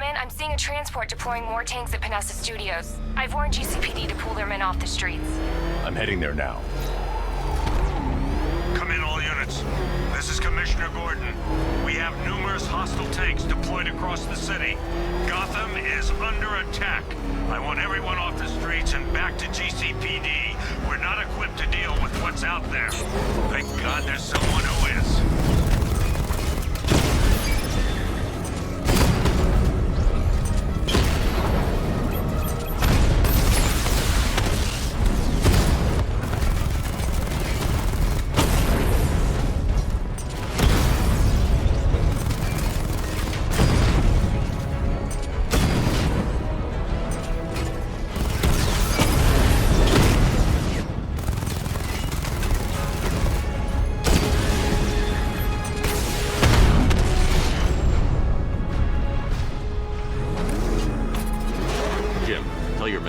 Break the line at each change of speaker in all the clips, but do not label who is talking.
Batman, I'm seeing a transport deploying more tanks at Panessa Studios. I've warned GCPD to pull their men off the streets.
I'm heading there now.
Come in, all units. This is Commissioner Gordon. We have numerous hostile tanks deployed across the city. Gotham is under attack. I want everyone off the streets and back to GCPD. We're not equipped to deal with what's out there. Thank God there's someone who is.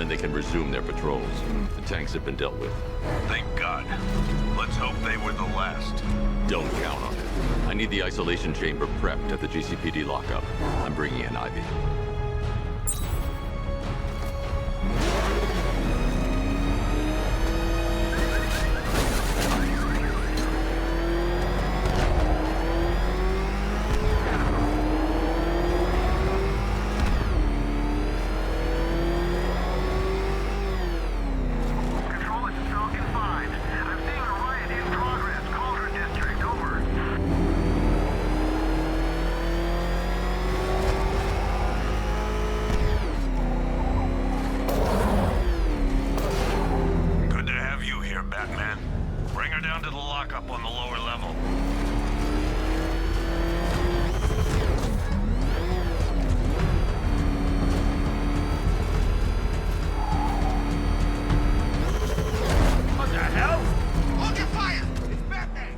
They can resume their patrols. The tanks have been dealt with.
Thank God. Let's hope they were the last.
Don't count on it. I need the isolation chamber prepped at the GCPD lockup. I'm bringing in Ivy.
Batman. Bring her down to the lockup on the lower level.
What the hell?
Hold your fire! It's Batman!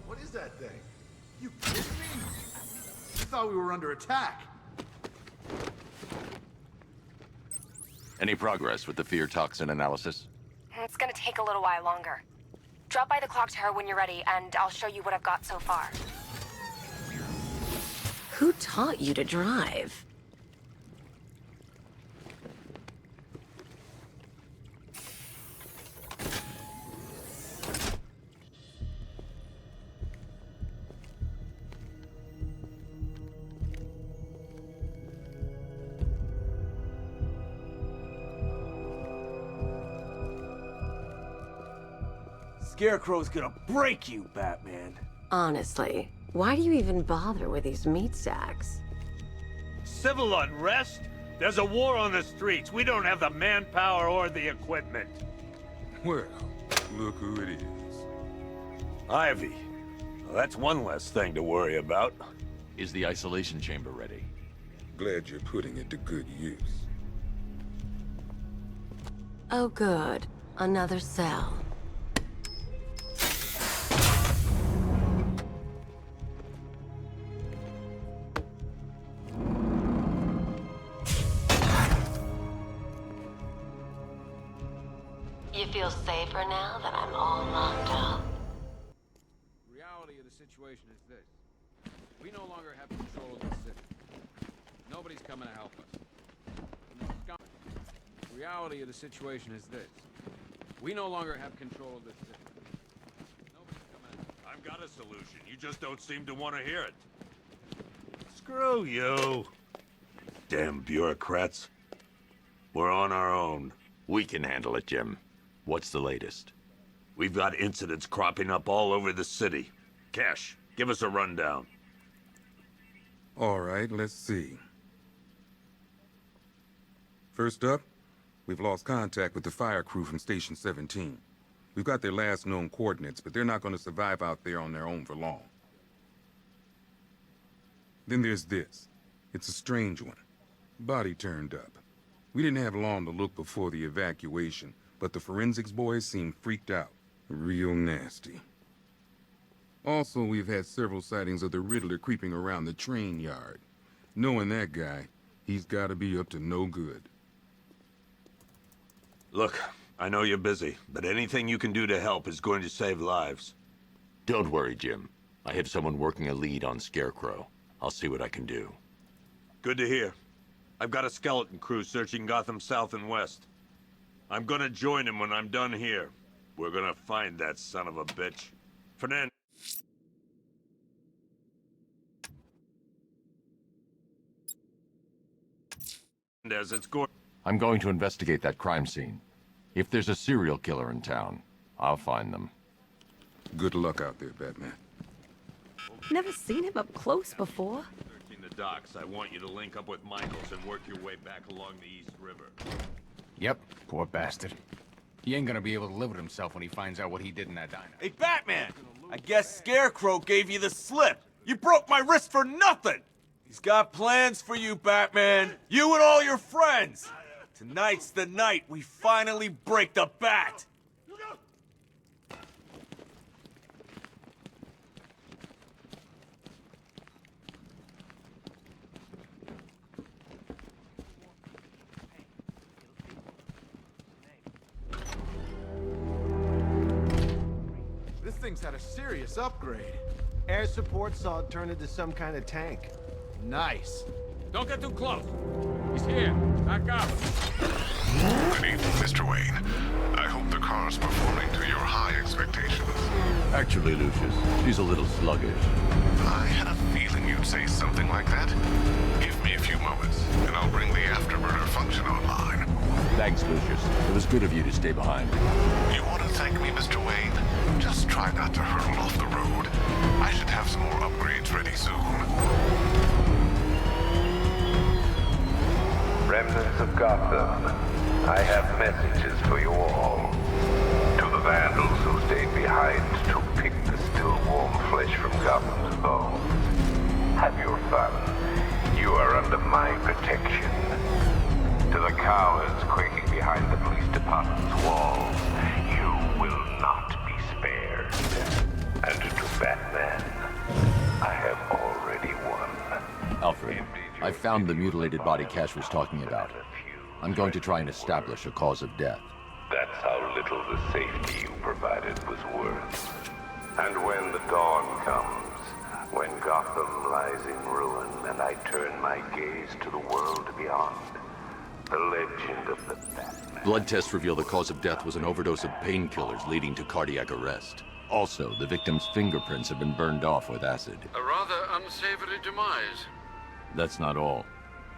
What is that thing? You kidding me? I thought we were under attack.
Any progress with the fear toxin analysis?
It's gonna take a little while longer. Drop by the clock tower when you're ready, and I'll show you what I've got so far.
Who taught you to drive?
Scarecrow's gonna break you, Batman.
Honestly, why do you even bother with these meat sacks?
Civil unrest? There's a war on the streets. We don't have the manpower or the equipment.
Well, look who it is.
Ivy. Well, that's one less thing to worry about.
Is the isolation chamber ready?
Glad you're putting it to good use.
Oh good, another cell. You feel safer now that I'm all locked up?
Reality of the situation is this. We no longer have control of the city. Nobody's coming to help us. Reality of the situation is this. We no longer have control of the city. Nobody's coming to help us.
I've got a solution. You just don't seem to want to hear it. Screw you. Damn bureaucrats. We're on our own.
We can handle it, Jim. What's the latest?
We've got incidents cropping up all over the city. Cash, give us a rundown.
All right, let's see. First up, we've lost contact with the fire crew from Station 17. We've got their last known coordinates, but they're not going to survive out there on their own for long. Then there's this. It's a strange one. Body turned up. We didn't have long to look before the evacuation, but the forensics boys seemed freaked out. Real nasty. Also, we've had several sightings of the Riddler creeping around the train yard. Knowing that guy, he's got to be up to no good.
Look, I know you're busy, but anything you can do to help is going to save lives.
Don't worry, Jim. I have someone working a lead on Scarecrow. I'll see what I can do.
Good to hear. I've got a skeleton crew searching Gotham south and west. I'm gonna join him when I'm done here. We're gonna find that son of a bitch. Fernandez, it's Gordon.
I'm going to investigate that crime scene. If there's a serial killer in town, I'll find them.
Good luck out there, Batman.
Never seen him up close before.
Searching the docks, I want you to link up with Michaels and work your way back along the East River.
Yep, poor bastard. He ain't gonna be able to live with himself when he finds out what he did in that diner.
Hey, Batman! I guess Scarecrow gave you the slip. You broke my wrist for nothing! He's got plans for you, Batman. You and all your friends. Tonight's the night we finally break the bat.
This thing's had a serious upgrade.
Air support saw it turn into some kind of tank.
Nice.
Don't get too close. He's here. Back up.
Good evening, Mr. Wayne. I hope the car's performing to your high expectations.
Actually, Lucius, she's a little sluggish.
I had a feeling you'd say something like that. Give me a few moments, and I'll bring the afterburner function online.
Thanks, Lucius. It was good of you to stay behind.
You want to thank me, Mr. Wayne? Just try not to hurtle off the road. I should have some more upgrades ready soon.
Remnants of Gotham, I have messages for you all. To the vandals who stayed behind to pick the still warm flesh from Gotham's bones. Have your fun. You are under my protection. To the cowards quaking behind the police department's walls, you will not be spared. And to Batman, I have already won.
Alfred, I found the mutilated body Cash was talking about. I'm going to try and establish a cause of death.
That's how little the safety you provided was worth. And when the dawn comes, when Gotham lies in ruin and I turn my gaze to the world beyond, the legend of the Batman.
Blood tests reveal the cause of death was an overdose of painkillers leading to cardiac arrest. Also, the victim's fingerprints have been burned off with acid.
A rather unsavory demise.
That's not all.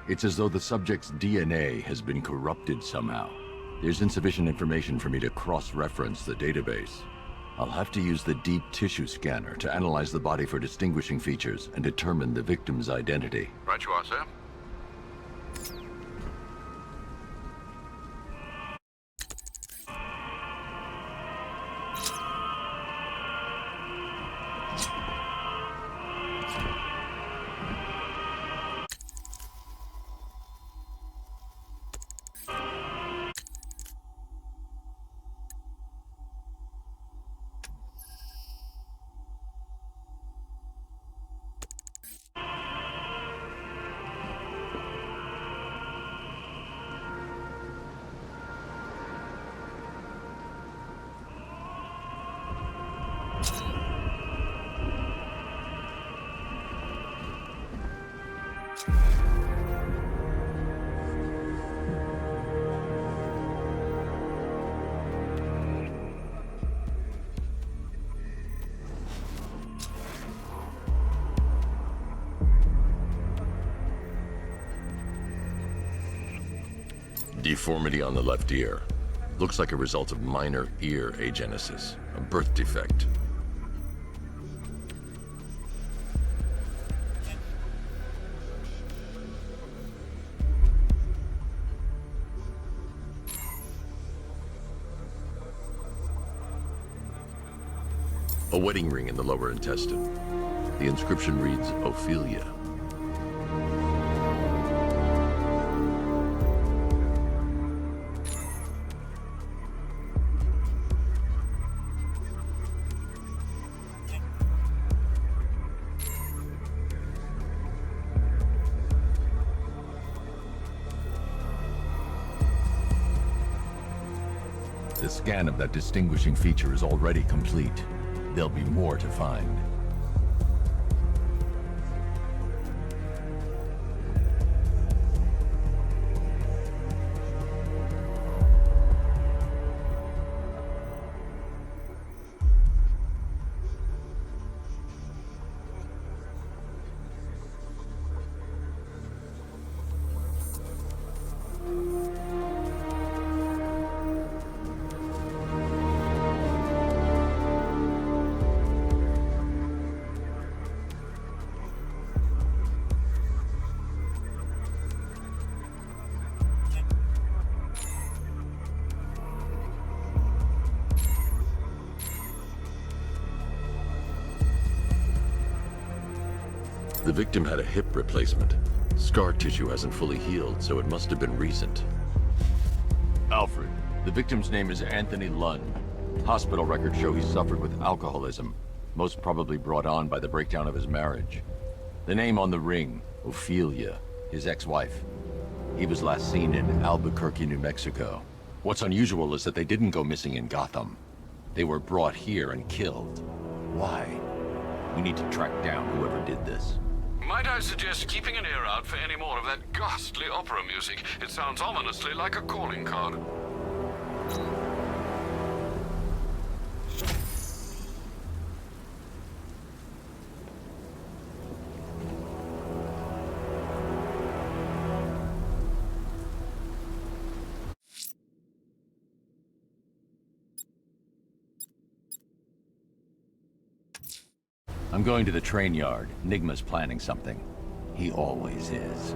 It's as though the subject's DNA has been corrupted somehow. There's insufficient information for me to cross-reference the database. I'll have to use the deep tissue scanner to analyze the body for distinguishing features and determine the victim's identity.
Right you are, sir.
Deformity on the left ear. Looks like a result of minor ear agenesis, a birth defect. A wedding ring in the lower intestine. The inscription reads, Ophelia. The scan of that distinguishing feature is already complete. There'll be more to find. victim had a hip replacement. Scar tissue hasn't fully healed, so it must have been recent. Alfred, the victim's name is Anthony Lund. Hospital records show he suffered with alcoholism, most probably brought on by the breakdown of his marriage. The name on the ring, Ophelia, his ex-wife. He was last seen in Albuquerque, New Mexico. What's unusual is that they didn't go missing in Gotham. They were brought here and killed. Why? We need to track down whoever did this.
Might I suggest keeping an ear out for any more of that ghastly opera music? It sounds ominously like a calling card.
I'm going to the train yard. Nigma's planning something. He always is.